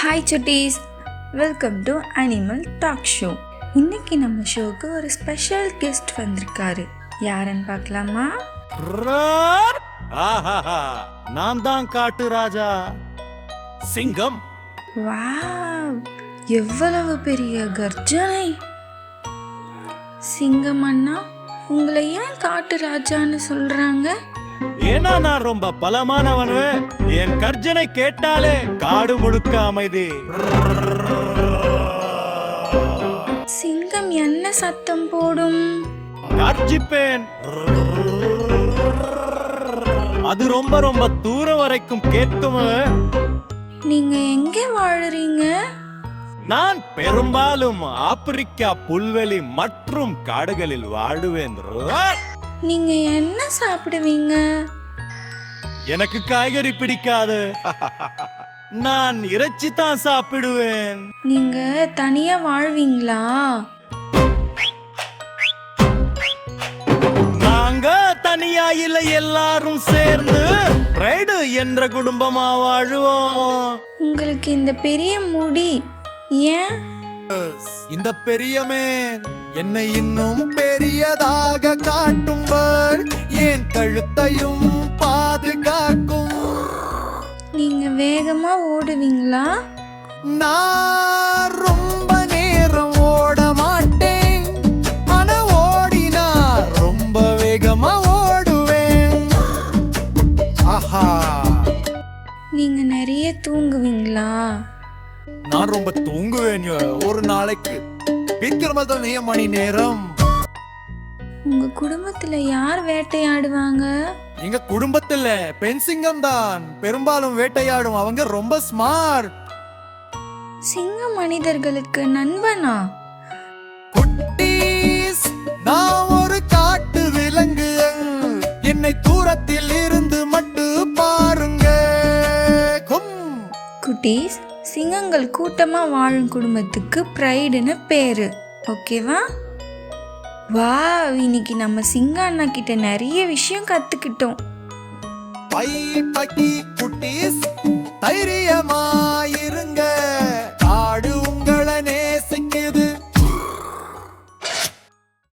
Hi சுட்டீஸ், welcome to animal talk show. இன்னைக்கு நம்ம ஷோக்கு ஒரு ஸ்பெஷல் கெஸ்ட் வந்திருக்காரு. யாருன்னு பார்க்கலாமா? நான் தான் காட்டு ராஜா சிங்கம். வாவ், எவ்வளவு பெரிய கர்ஜனை! சிங்கம் அண்ணா, உங்களை ஏன் காட்டு ராஜான்னு சொல்றாங்க? ஏன்னா நான் ரொம்ப பலமானவனு. என் கர்ஜனை கேட்டாலே காடு முழுக்க அமைதி. சிங்கம் என்ன சத்தம் போடும்? கர்ஜிப்பேன். அது ரொம்ப ரொம்ப தூரம் வரைக்கும் கேட்கும். நீங்க எங்க வாழுறீங்க? நான் பெரும்பாலும் ஆப்பிரிக்கா புல்வெளி மற்றும் காடுகளில் வாழுவேன். நீங்க என்ன சாப்பிடுவீங்க? எனக்கு காய்கறி பிடிக்காது. நான் இறைச்சி தான் சாப்பிடுவேன். நீங்க தனியா வாழ்வீங்களா? நாங்க தனியா இல்லை, எல்லாரும் சேர்ந்து பிரைடு என்ற குடும்பமா வாழுவோம். உங்களுக்கு இந்த பெரிய முடி ஏன்? இந்த பெரியமே என்னை இன்னும் பெரியதாக காட்டும்பர் என் கழுத்தையும் பாதுகாக்கும். நீங்க வேகமா ஓடுவீங்களா? நான் ரொம்ப நேரம் ஓட மாட்டேன், ஆனா ஓடினா ரொம்ப வேகமா ஓடுவேன். ஆஹா. நீங்க நிறைய தூங்குவீங்களா? நான் ரொம்ப தூங்குவேன். ஒரு நாளைக்கு விக்கிரமதான் மணி நேரம். உங்க குடும்பத்துல யார் வேட்டையாடுவாங்க? எங்க குடும்பத்துல பெண் சிங்கம் தான் பெரும்பாலும் வேட்டையாடும். அவங்க ரொம்ப ஸ்மார்ட். சிங்கம் மனிதர்களுக்கு நண்பனா? குட்டீஸ், நான் ஒரு காட்டு விலங்கு. என்னை தூரத்தில் இருந்து மட்டும் பாருங்க. குட்டீஸ், சிங்கங்கள் கூட்டமா வாழும் குடும்பத்துக்கு பிரைடுன்னு பேரு. ஓகேவா? வாவ், இன்னைக்கு நம்ம சிங்க அண்ணா கிட்ட நிறைய விஷயம் கத்துக்கிட்டோம். குட்டீஸ், தைரியமா இருங்க.